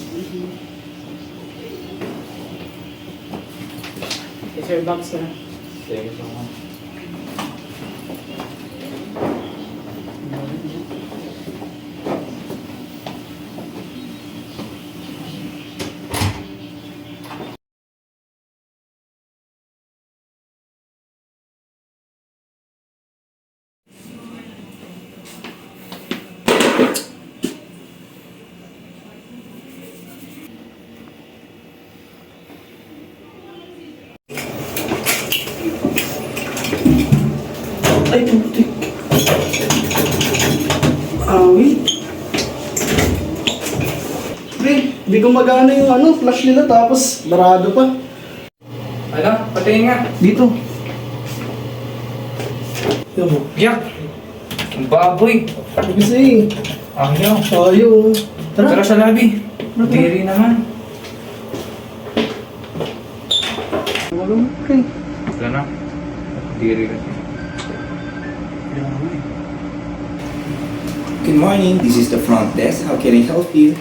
Okay, sir, box na. Sige, so Ay, putik. Wait. Pre, di gumagana yung flash nila tapos barado pa. ano? Patingin nga. Dito. Yan mo. Yak! Ang baboy! Kasi, Ayaw. ayaw. Tara. Tara sa lobby. Diri naman. Wala mo, pre. Wala na. Diri kasi. Good morning, this is the front desk. How can I help you?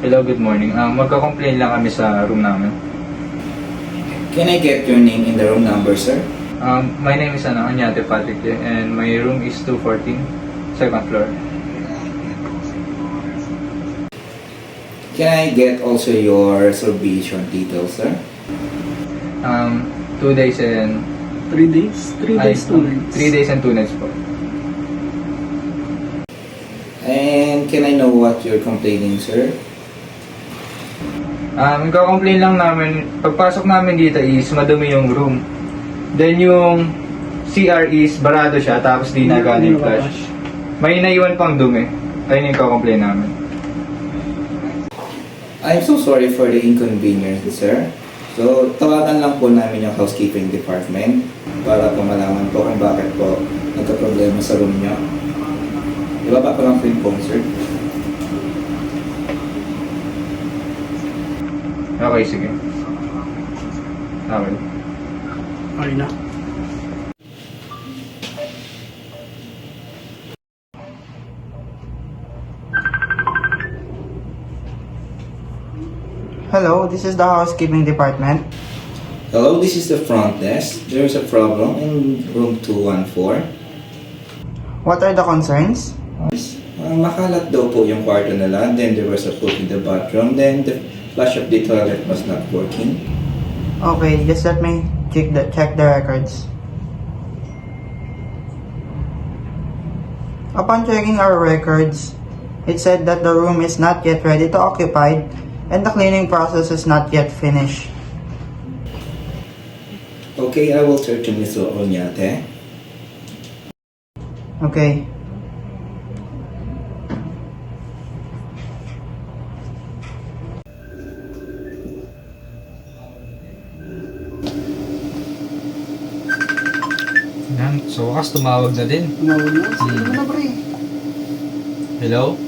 Hello, good morning. Magka-complain lang kami sa room namin. Can I get your name in the room number, sir? My name is Anyate Patrick and my room is 214, second floor. Can I get also your reservation details, sir? 2 days and 3 days? 3 days, 2 nights. 3 days and 2 nights po. And can I know what you're complaining, sir? Magka-complain lang namin, pagpasok namin dito is madumi yung room. Then yung CR is barado siya, tapos di nagana yung flash. May naiwan pang dumi. Ayun yung complain namin. I'm so sorry for the inconvenience, sir. So, tawagan lang po namin yung housekeeping department para po malaman po kung bakit po nagka-problema sa room niyo. Ibaba ko lang po yung phone, sir. Okay, sige. Okay. Okay na. Hello, this is the housekeeping department. Hello, this is the front desk. There's a problem in room 214. What are the concerns? Makalat daw po yung kwarto nila, then there was a poop in the bathroom, then the flush of the toilet was not working. Okay, just let me check the records. Upon checking our records, it said that the room is not yet ready to occupy and the cleaning process is not yet finished. Okay, I will turn to Ms. Onyate. Okay. Yan, so wakas tumawag na din. Tumawag na. Sige na, pre. Hello?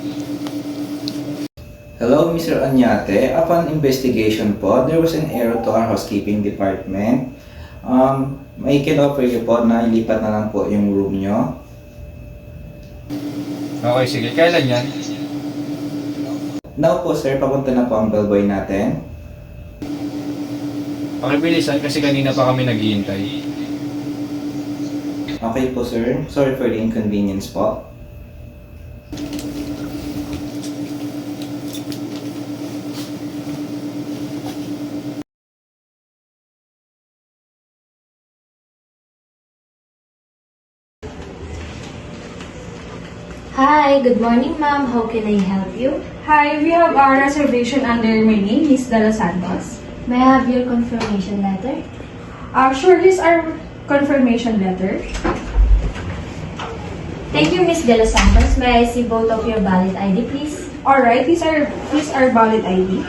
Hello, Mr. Onyate. Upon investigation po, there was an error to our housekeeping department. May kinoffer niyo po na ilipat na lang po yung room nyo. Okay, sige. Kailan yan? Now po, sir, papunta na po ang bellboy natin. Pakibilisan kasi kanina pa kami naghihintay. Okay po, sir. Sorry for the inconvenience po. Hi, good morning ma'am. How can I help you? Hi, we have our reservation under my name, Miss De Los Santos. May I have your confirmation letter? Sure, here's our confirmation letter. Thank you, Miss De Los Santos. May I see both of your valid ID, please? Alright, these are valid ID.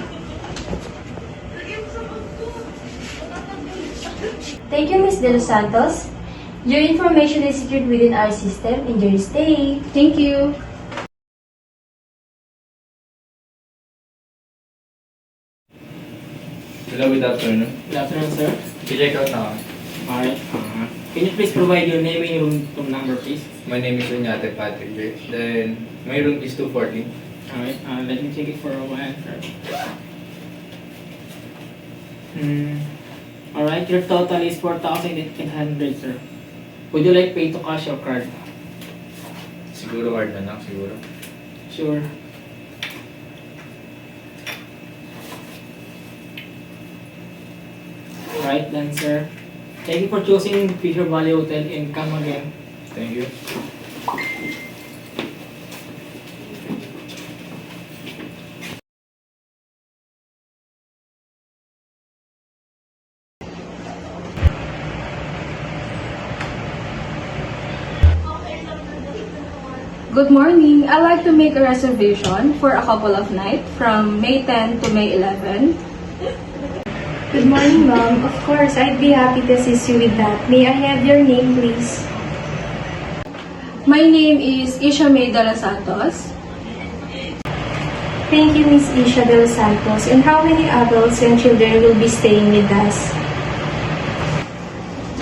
Thank you, Miss De Los Santos. Your information is secured within our system. Enjoy your stay. Thank you. Hello, good afternoon. Good afternoon, sir. I-check out na kami. Alright. Can you please provide your name and your room number, please? My name is Anyate Patrick. Then, my room is 214. Alright, let me check it for a while. Alright, your total is 4,800, sir. Would you like pay to cash or card? Siguro card na lang, siguro. Sure. Right then, sir. Thank you for choosing Fisher Valley Hotel and come again. Thank you. Good morning. I'd like to make a reservation for a couple of nights from May 10 to May 11. Good morning, ma'am. Of course, I'd be happy to assist you with that. May I have your name, please? My name is Isha May de los Santos. Thank you, Miss Isha de los Santos. And how many adults and children will be staying with us?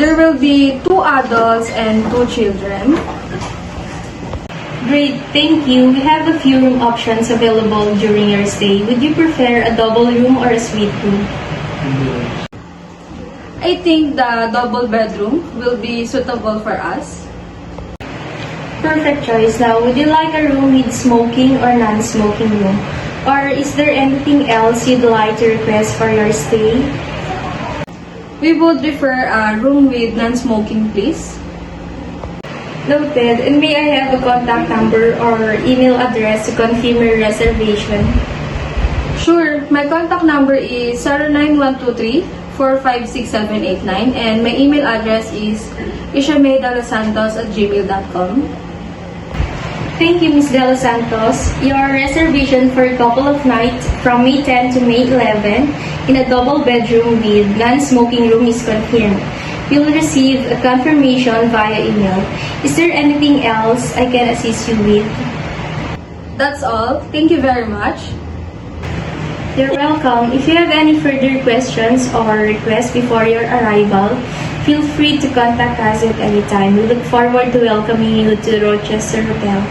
There will be 2 adults and 2 children. Great, thank you. We have a few room options available during your stay. Would you prefer a double room or a suite room? I think the double bedroom will be suitable for us. Perfect choice. Now, would you like a room with smoking or non-smoking room? Or is there anything else you'd like to request for your stay? We would prefer a room with non-smoking, please. Noted. And may I have a contact number or email address to confirm your reservation? Sure. My contact number is 09123-456-789 and my email address is ishamedalosantos@gmail.com. Thank you, Ms. De Los Santos. Your reservation for a couple of nights from May 10 to May 11 in a double bedroom with non-smoking room is confirmed. You'll receive a confirmation via email. Is there anything else I can assist you with? That's all. Thank you very much. You're welcome. If you have any further questions or requests before your arrival, feel free to contact us at any time. We look forward to welcoming you to the Rochester Hotel.